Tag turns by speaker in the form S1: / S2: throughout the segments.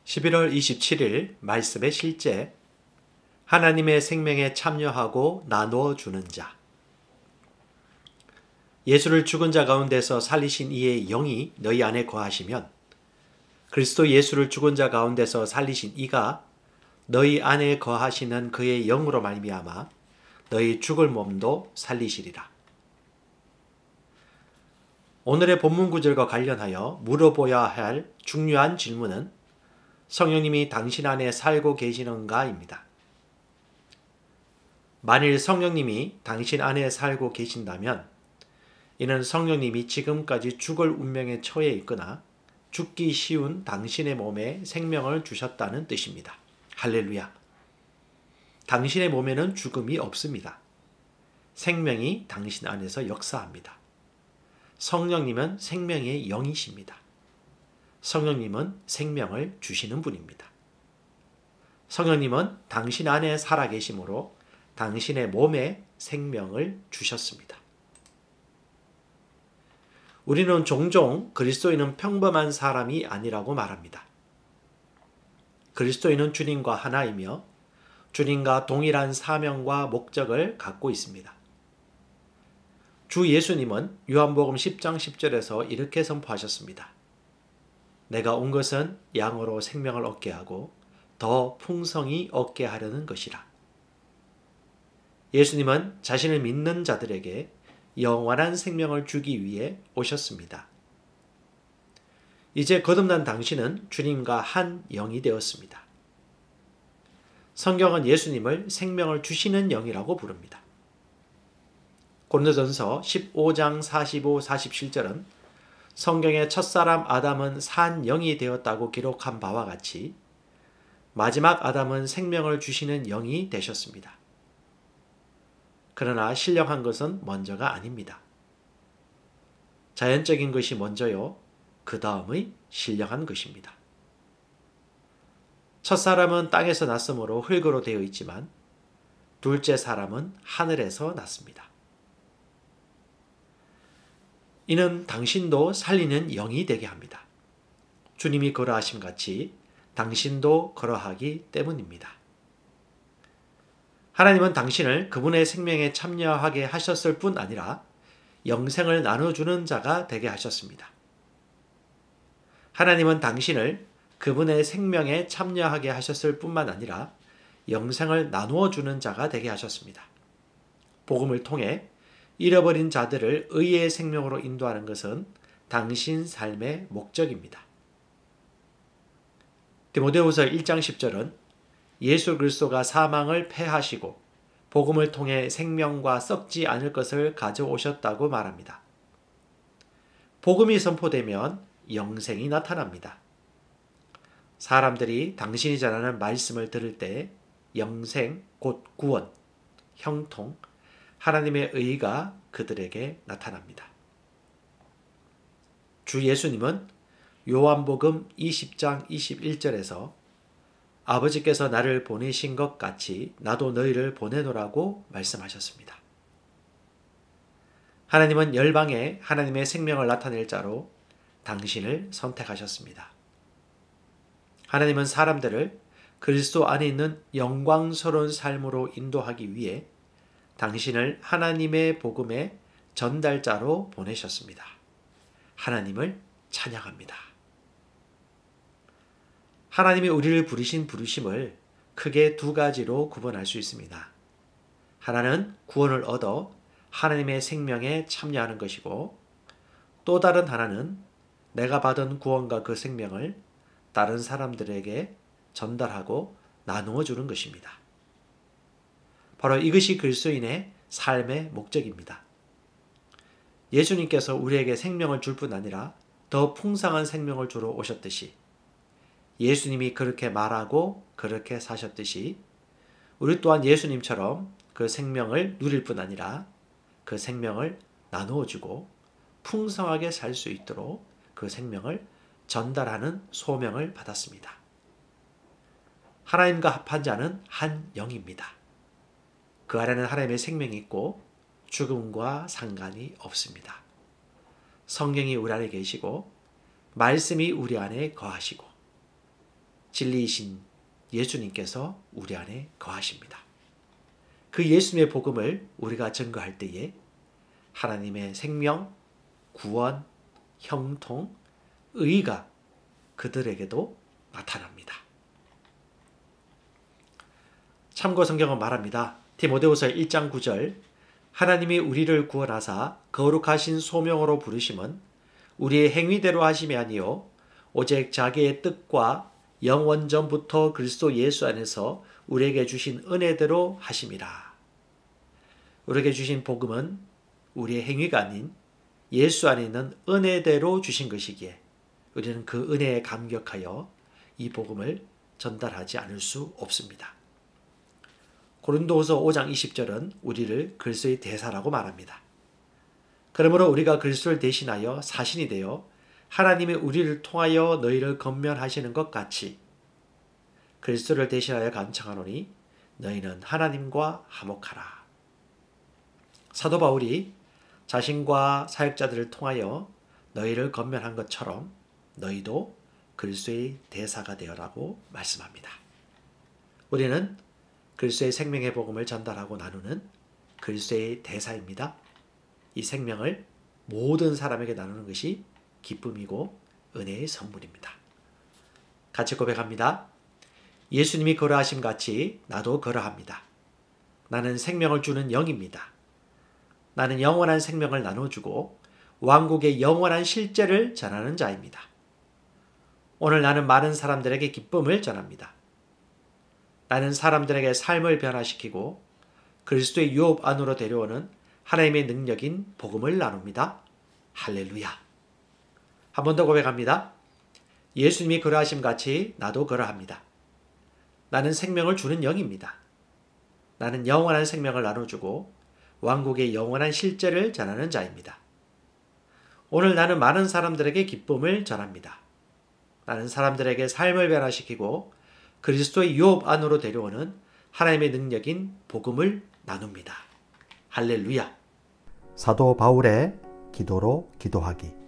S1: 11월 27일 말씀의 실제 하나님의 생명에 참여하고 나누어 주는 자. 예수를 죽은 자 가운데서 살리신 이의 영이 너희 안에 거하시면 그리스도 예수를 죽은 자 가운데서 살리신 이가 너희 안에 거하시는 그의 영으로 말미암아 너희 죽을 몸도 살리시리라. 오늘의 본문 구절과 관련하여 물어보아야 할 중요한 질문은 성령님이 당신 안에 살고 계시는가입니다. 만일 성령님이 당신 안에 살고 계신다면 이는 성령님이 지금까지 죽을 운명에 처해 있거나 죽기 쉬운 당신의 몸에 생명을 주셨다는 뜻입니다. 할렐루야. 당신의 몸에는 죽음이 없습니다. 생명이 당신 안에서 역사합니다. 성령님은 생명의 영이십니다. 성령님은 생명을 주시는 분입니다. 성령님은 당신 안에 살아계심으로 당신의 몸에 생명을 주셨습니다. 우리는 종종 그리스도인은 평범한 사람이 아니라고 말합니다. 그리스도인은 주님과 하나이며 주님과 동일한 사명과 목적을 갖고 있습니다. 주 예수님은 요한복음 10장 10절에서 이렇게 선포하셨습니다. 내가 온 것은 양으로 생명을 얻게 하고 더 풍성히 얻게 하려는 것이라. 예수님은 자신을 믿는 자들에게 영원한 생명을 주기 위해 오셨습니다. 이제 거듭난 당신은 주님과 한 영이 되었습니다. 성경은 예수님을 생명을 주시는 영이라고 부릅니다. 고린도전서 15장 45, 47절은 성경의 첫사람 아담은 산 영이 되었다고 기록한 바와 같이 마지막 아담은 생명을 주시는 영이 되셨습니다. 그러나 신령한 것은 먼저가 아닙니다. 자연적인 것이 먼저요, 그 다음의 신령한 것입니다. 첫사람은 땅에서 났으므로 흙으로 되어 있지만 둘째 사람은 하늘에서 났습니다. 이는 당신도 살리는 영이 되게 합니다. 주님이 그러하심 같이 당신도 그러하기 때문입니다. 하나님은 당신을 그분의 생명에 참여하게 하셨을 뿐 아니라 영생을 나눠주는 자가 되게 하셨습니다. 하나님은 당신을 그분의 생명에 참여하게 하셨을 뿐만 아니라 영생을 나누어 주는 자가 되게 하셨습니다. 복음을 통해 잃어버린 자들을 의의 생명으로 인도하는 것은 당신 삶의 목적입니다. 디모데후서 1장 10절은 예수 그리스도가 사망을 패하시고 복음을 통해 생명과 썩지 않을 것을 가져오셨다고 말합니다. 복음이 선포되면 영생이 나타납니다. 사람들이 당신이 전하는 말씀을 들을 때 영생, 곧 구원, 형통, 하나님의 의가 그들에게 나타납니다. 주 예수님은 요한복음 20장 21절에서 아버지께서 나를 보내신 것 같이 나도 너희를 보내노라고 말씀하셨습니다. 하나님은 열방에 하나님의 생명을 나타낼 자로 당신을 선택하셨습니다. 하나님은 사람들을 그리스도 안에 있는 영광스러운 삶으로 인도하기 위해 당신을 하나님의 복음의 전달자로 보내셨습니다. 하나님을 찬양합니다. 하나님이 우리를 부르신 부르심을 크게 두 가지로 구분할 수 있습니다. 하나는 구원을 얻어 하나님의 생명에 참여하는 것이고 또 다른 하나는 내가 받은 구원과 그 생명을 다른 사람들에게 전달하고 나누어 주는 것입니다. 바로 이것이 그리스도인의 삶의 목적입니다. 예수님께서 우리에게 생명을 줄 뿐 아니라 더 풍성한 생명을 주러 오셨듯이 예수님이 그렇게 말하고 그렇게 사셨듯이 우리 또한 예수님처럼 그 생명을 누릴 뿐 아니라 그 생명을 나누어 주고 풍성하게 살 수 있도록 그 생명을 전달하는 소명을 받았습니다. 하나님과 합한 자는 한 영입니다. 그 안에는 하나님의 생명이 있고 죽음과 상관이 없습니다. 성령이 우리 안에 계시고 말씀이 우리 안에 거하시고 진리이신 예수님께서 우리 안에 거하십니다. 그 예수님의 복음을 우리가 증거할 때에 하나님의 생명, 구원, 형통, 의가 그들에게도 나타납니다. 참고 성경은 말합니다. 디모데후서 1장 9절 하나님이 우리를 구원하사 거룩하신 소명으로 부르심은 우리의 행위대로 하심이 아니요 오직 자기의 뜻과 영원 전부터 그리스도 예수 안에서 우리에게 주신 은혜대로 하심이라. 우리에게 주신 복음은 우리의 행위가 아닌 예수 안에 있는 은혜대로 주신 것이기에 우리는 그 은혜에 감격하여 이 복음을 전달하지 않을 수 없습니다. 고린도후서 5장 20절은 우리를 그리스도의 대사라고 말합니다. 그러므로 우리가 그리스도를 대신하여 사신이 되어 하나님이 우리를 통하여 너희를 권면하시는 것 같이 그리스도를 대신하여 간청하노니 너희는 하나님과 화목하라. 사도 바울이 자신과 사역자들을 통하여 너희를 권면한 것처럼 너희도 그리스도의 대사가 되어라고 말씀합니다. 우리는 그리스도의 생명의 복음을 전달하고 나누는 그리스도의 대사입니다. 이 생명을 모든 사람에게 나누는 것이 기쁨이고 은혜의 선물입니다. 같이 고백합니다. 예수님이 걸어하심 같이 나도 걸어합니다. 나는 생명을 주는 영입니다. 나는 영원한 생명을 나눠주고 왕국의 영원한 실제를 전하는 자입니다. 오늘 나는 많은 사람들에게 기쁨을 전합니다. 나는 사람들에게 삶을 변화시키고 그리스도의 유업 안으로 데려오는 하나님의 능력인 복음을 나눕니다. 할렐루야. 한 번 더 고백합니다. 예수님이 그러하심 같이 나도 그러합니다. 나는 생명을 주는 영입니다. 나는 영원한 생명을 나눠주고 왕국의 영원한 실제를 전하는 자입니다. 오늘 나는 많은 사람들에게 기쁨을 전합니다. 나는 사람들에게 삶을 변화시키고 그리스도의 유업 안으로 데려오는 하나님의 능력인 복음을 나눕니다. 할렐루야.
S2: 사도 바울의 기도로 기도하기.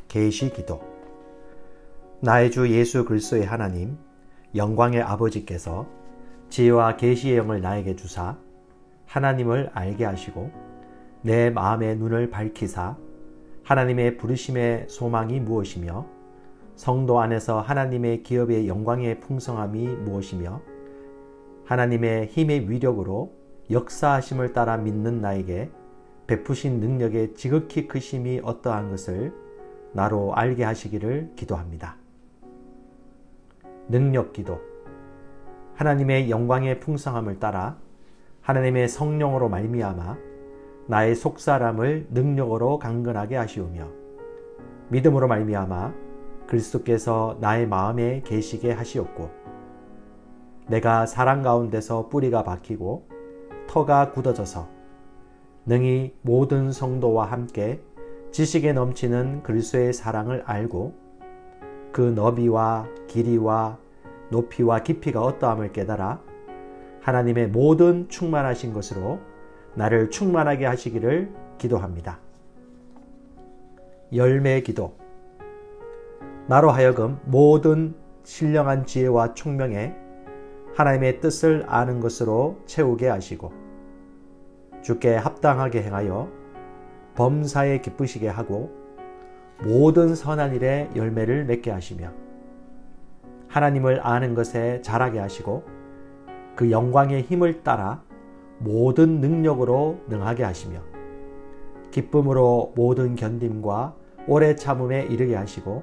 S2: 계시 기도. 나의 주 예수 그리스도의 하나님, 영광의 아버지께서 지혜와 계시의 영을 나에게 주사 하나님을 알게 하시고 내 마음의 눈을 밝히사 하나님의 부르심의 소망이 무엇이며 성도 안에서 하나님의 기업의 영광의 풍성함이 무엇이며 하나님의 힘의 위력으로 역사하심을 따라 믿는 나에게 베푸신 능력의 지극히 크심이 어떠한 것을 나로 알게 하시기를 기도합니다. 능력 기도. 하나님의 영광의 풍성함을 따라 하나님의 성령으로 말미암아 나의 속사람을 능력으로 강건하게 하시오며 믿음으로 말미암아 그리스도께서 나의 마음에 계시게 하시옵고 내가 사랑 가운데서 뿌리가 박히고 터가 굳어져서 능히 모든 성도와 함께 지식에 넘치는 그리스도의 사랑을 알고 그 너비와 길이와 높이와 깊이가 어떠함을 깨달아 하나님의 모든 충만하신 것으로 나를 충만하게 하시기를 기도합니다. 열매 기도. 나로 하여금 모든 신령한 지혜와 총명에 하나님의 뜻을 아는 것으로 채우게 하시고 주께 합당하게 행하여 범사에 기쁘시게 하고 모든 선한 일에 열매를 맺게 하시며 하나님을 아는 것에 자라게 하시고 그 영광의 힘을 따라 모든 능력으로 능하게 하시며 기쁨으로 모든 견딤과 오래 참음에 이르게 하시고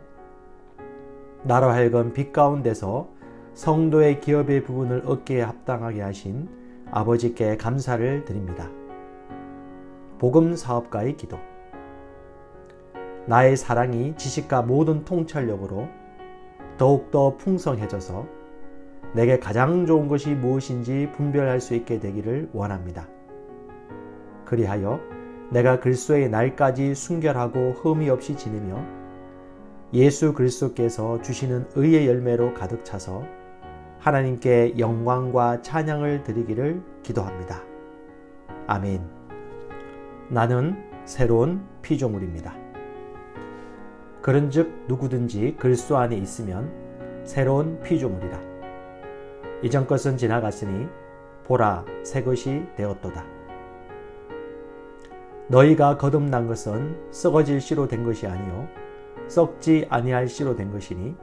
S2: 나로 하여금 빛 가운데서 성도의 기업의 부분을 얻기에 합당하게 하신 아버지께 감사를 드립니다. 복음 사업가의 기도. 나의 사랑이 지식과 모든 통찰력으로 더욱더 풍성해져서 내게 가장 좋은 것이 무엇인지 분별할 수 있게 되기를 원합니다. 그리하여 내가 그리스도의 날까지 순결하고 흠이 없이 지내며 예수 그리스도께서 주시는 의의 열매로 가득 차서 하나님께 영광과 찬양을 드리기를 기도합니다. 아멘. 나는 새로운 피조물입니다. 그런즉 누구든지 그리스도 안에 있으면 새로운 피조물이라. 이전 것은 지나갔으니 보라 새 것이 되었도다. 너희가 거듭난 것은 썩어질 씨로 된 것이 아니요 썩지 아니할 씨로 된 것이니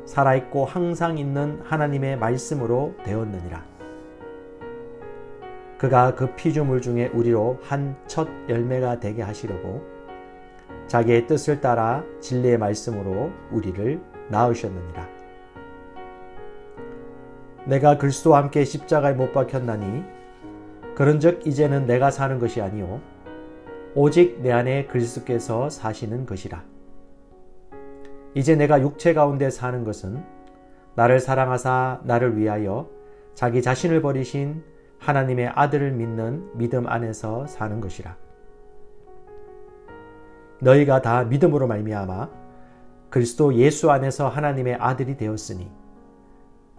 S2: 살아있고 항상 있는 하나님의 말씀으로 되었느니라. 그가 그 피조물 중에 우리로 한 첫 열매가 되게 하시려고 자기의 뜻을 따라 진리의 말씀으로 우리를 낳으셨느니라. 내가 그리스도와 함께 십자가에 못 박혔나니 그런즉 이제는 내가 사는 것이 아니요 오직 내 안에 그리스도께서 사시는 것이라. 이제 내가 육체 가운데 사는 것은 나를 사랑하사 나를 위하여 자기 자신을 버리신 하나님의 아들을 믿는 믿음 안에서 사는 것이라. 너희가 다 믿음으로 말미암아 그리스도 예수 안에서 하나님의 아들이 되었으니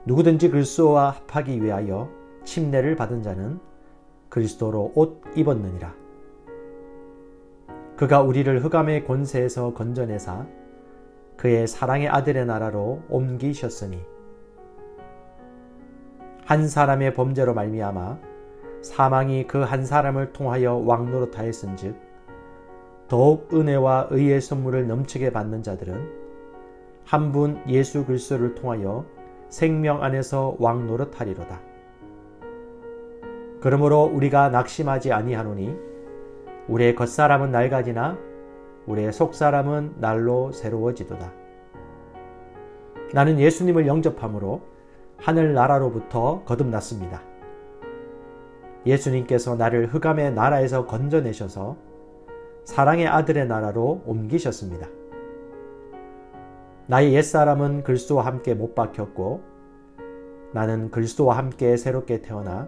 S2: 누구든지 그리스도와 합하기 위하여 침례를 받은 자는 그리스도로 옷 입었느니라. 그가 우리를 흑암의 권세에서 건져내사 그의 사랑의 아들의 나라로 옮기셨으니 한 사람의 범죄로 말미암아 사망이 그 한 사람을 통하여 왕노릇하였은즉 더욱 은혜와 의의 선물을 넘치게 받는 자들은 한 분 예수 그리스도를 통하여 생명 안에서 왕노릇하리로다. 그러므로 우리가 낙심하지 아니하노니 우리의 겉사람은 낡아지나 우리의 속사람은 날로 새로워지도다. 나는 예수님을 영접함으로 하늘나라로부터 거듭났습니다. 예수님께서 나를 흑암의 나라에서 건져내셔서 사랑의 아들의 나라로 옮기셨습니다. 나의 옛사람은 그리스도와 함께 못 박혔고 나는 그리스도와 함께 새롭게 태어나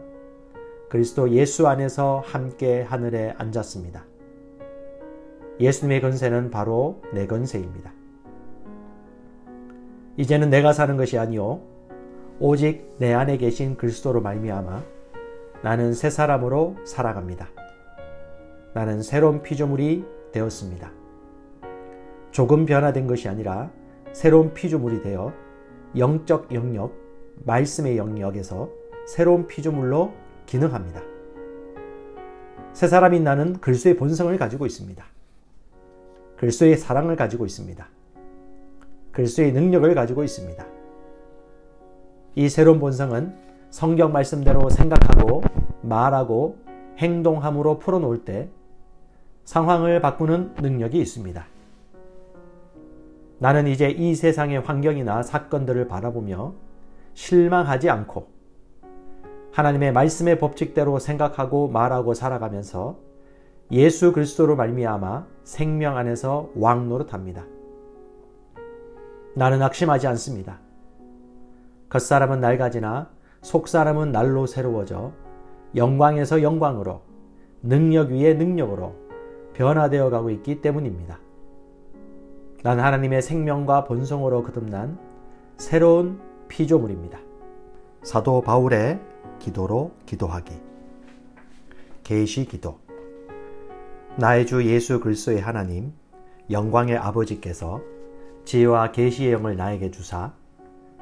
S2: 그리스도 예수 안에서 함께 하늘에 앉았습니다. 예수님의 건세는 바로 내 건세입니다. 이제는 내가 사는 것이 아니요 오직 내 안에 계신 그리스도로 말미암아 나는 새 사람으로 살아갑니다. 나는 새로운 피조물이 되었습니다. 조금 변화된 것이 아니라 새로운 피조물이 되어 영적 영역, 말씀의 영역에서 새로운 피조물로 기능합니다. 새 사람인 나는 그리스도의 본성을 가지고 있습니다. 그리스도의 사랑을 가지고 있습니다. 그리스도의 능력을 가지고 있습니다. 이 새로운 본성은 성경 말씀대로 생각하고 말하고 행동함으로 풀어놓을 때 상황을 바꾸는 능력이 있습니다. 나는 이제 이 세상의 환경이나 사건들을 바라보며 실망하지 않고 하나님의 말씀의 법칙대로 생각하고 말하고 살아가면서 예수 그리스도로 말미암아 생명 안에서 왕노릇합니다. 나는 낙심하지 않습니다. 겉사람은 낡아지나 속사람은 날로 새로워져 영광에서 영광으로 능력 위에 능력으로 변화되어 가고 있기 때문입니다. 난 하나님의 생명과 본성으로 거듭난 새로운 피조물입니다. 사도 바울의 기도로 기도하기. 계시 기도. 나의 주 예수 그리스도의 하나님, 영광의 아버지께서 지혜와 계시의 영을 나에게 주사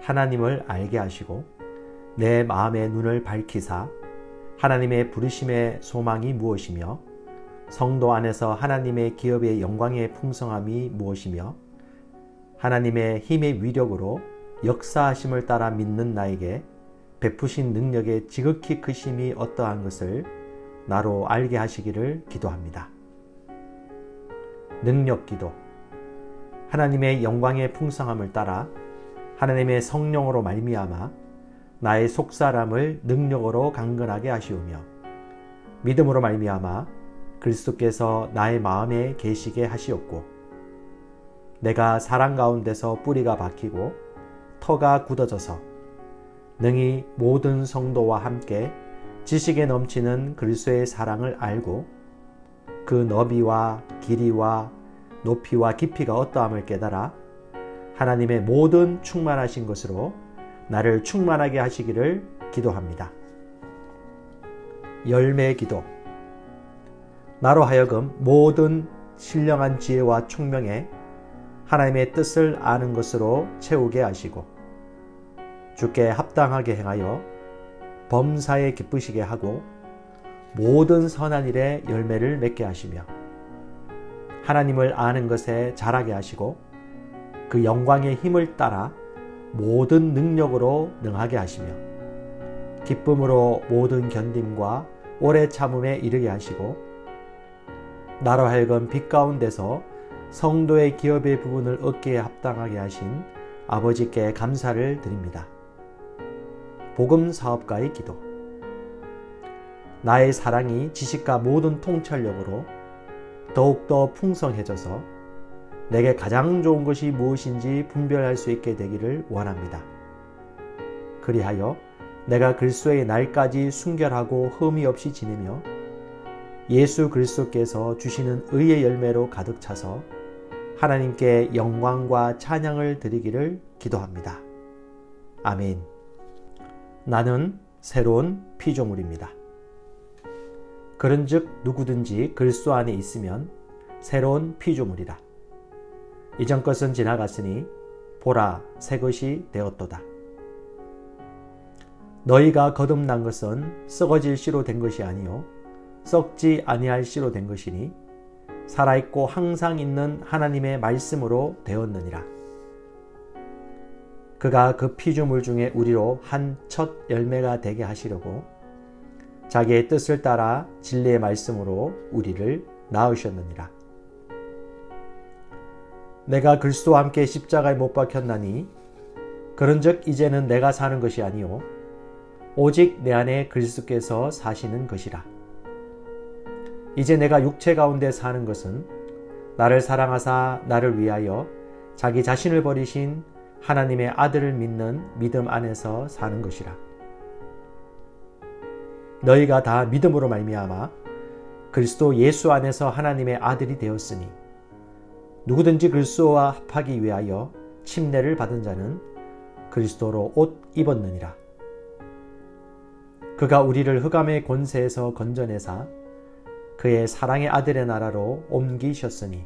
S2: 하나님을 알게 하시고 내 마음의 눈을 밝히사 하나님의 부르심의 소망이 무엇이며 성도 안에서 하나님의 기업의 영광의 풍성함이 무엇이며 하나님의 힘의 위력으로 역사하심을 따라 믿는 나에게 베푸신 능력의 지극히 크심이 어떠한 것을 나로 알게 하시기를 기도합니다. 능력 기도. 하나님의 영광의 풍성함을 따라 하나님의 성령으로 말미암아 나의 속사람을 능력으로 강건하게 하시오며 믿음으로 말미암아 그리스도께서 나의 마음에 계시게 하시옵고 내가 사랑 가운데서 뿌리가 박히고 터가 굳어져서 능히 모든 성도와 함께 지식에 넘치는 그리스도의 사랑을 알고 그 너비와 길이와 높이와 깊이가 어떠함을 깨달아 하나님의 모든 충만하신 것으로 나를 충만하게 하시기를 기도합니다. 열매 기도. 나로 하여금 모든 신령한 지혜와 총명에 하나님의 뜻을 아는 것으로 채우게 하시고 주께 합당하게 행하여 범사에 기쁘시게 하고 모든 선한 일에 열매를 맺게 하시며 하나님을 아는 것에 자라게 하시고 그 영광의 힘을 따라 모든 능력으로 능하게 하시며 기쁨으로 모든 견딤과 오래 참음에 이르게 하시고 나로 하여금 빛 가운데서 성도의 기업의 부분을 얻기에 합당하게 하신 아버지께 감사를 드립니다. 복음 사업가의 기도. 나의 사랑이 지식과 모든 통찰력으로 더욱더 풍성해져서 내게 가장 좋은 것이 무엇인지 분별할 수 있게 되기를 원합니다. 그리하여 내가 그리스도의 날까지 순결하고 흠이 없이 지내며 예수 그리스도께서 주시는 의의 열매로 가득 차서 하나님께 영광과 찬양을 드리기를 기도합니다. 아멘. 나는 새로운 피조물입니다. 그런즉 누구든지 그리스도 안에 있으면 새로운 피조물이라. 이전 것은 지나갔으니 보라 새 것이 되었도다. 너희가 거듭난 것은 썩어질 씨로 된 것이 아니요 썩지 아니할 씨로 된 것이니 살아있고 항상 있는 하나님의 말씀으로 되었느니라. 그가 그 피조물 중에 우리로 한 첫 열매가 되게 하시려고 자기의 뜻을 따라 진리의 말씀으로 우리를 낳으셨느니라. 내가 그리스도와 함께 십자가에 못 박혔나니 그런즉 이제는 내가 사는 것이 아니요 오직 내 안에 그리스도께서 사시는 것이라. 이제 내가 육체 가운데 사는 것은 나를 사랑하사 나를 위하여 자기 자신을 버리신 하나님의 아들을 믿는 믿음 안에서 사는 것이라. 너희가 다 믿음으로 말미암아 그리스도 예수 안에서 하나님의 아들이 되었으니 누구든지 그리스도와 합하기 위하여 침례를 받은 자는 그리스도로 옷 입었느니라. 그가 우리를 흑암의 권세에서 건져내사 그의 사랑의 아들의 나라로 옮기셨으니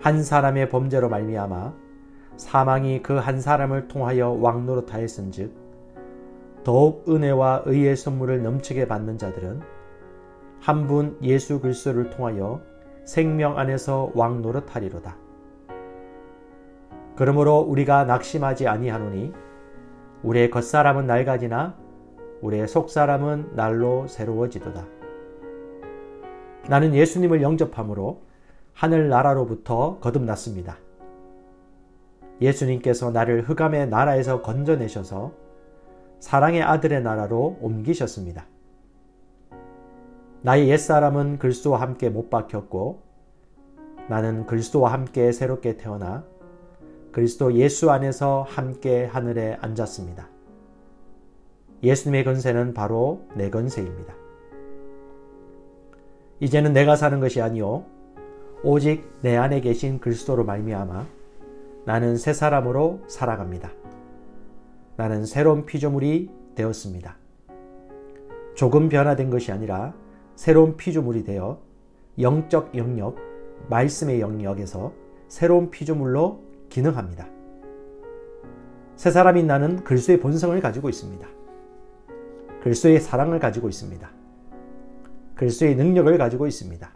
S2: 한 사람의 범죄로 말미암아 사망이 그 한 사람을 통하여 왕노릇하였은즉 더욱 은혜와 의의 선물을 넘치게 받는 자들은 한 분 예수 그리스도를 통하여 생명 안에서 왕노릇하리로다. 그러므로 우리가 낙심하지 아니하노니 우리의 겉사람은 낡아지나 우리의 속사람은 날로 새로워지도다. 나는 예수님을 영접함으로 하늘나라로부터 거듭났습니다. 예수님께서 나를 흑암의 나라에서 건져내셔서 사랑의 아들의 나라로 옮기셨습니다. 나의 옛사람은 그리스도와 함께 못 박혔고 나는 그리스도와 함께 새롭게 태어나 그리스도 예수 안에서 함께 하늘에 앉았습니다. 예수님의 건세는 바로 내 건세입니다. 이제는 내가 사는 것이 아니요 오직 내 안에 계신 그리스도로 말미암아 나는 새 사람으로 살아갑니다. 나는 새로운 피조물이 되었습니다. 조금 변화된 것이 아니라 새로운 피조물이 되어 영적 영역, 말씀의 영역에서 새로운 피조물로 기능합니다. 새 사람인 나는 그리스도의 본성을 가지고 있습니다. 그리스도의 사랑을 가지고 있습니다. 그리스도의 능력을 가지고 있습니다.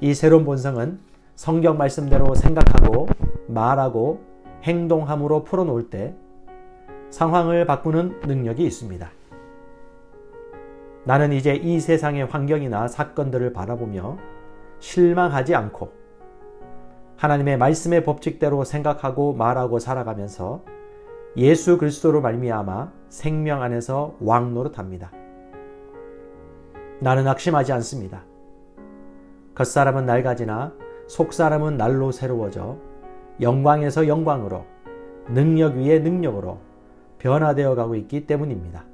S2: 이 새로운 본성은 성경 말씀대로 생각하고 말하고 행동함으로 풀어놓을 때 상황을 바꾸는 능력이 있습니다. 나는 이제 이 세상의 환경이나 사건들을 바라보며 실망하지 않고 하나님의 말씀의 법칙대로 생각하고 말하고 살아가면서 예수 그리스도로 말미암아 생명 안에서 왕노릇합니다. 나는 낙심하지 않습니다. 겉사람은 낡아지나 속사람은 날로 새로워져 영광에서 영광으로 능력 위에 능력으로 변화되어 가고 있기 때문입니다.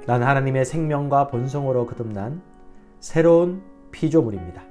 S2: 난 하나님의 생명과 본성으로 거듭난 새로운 피조물입니다.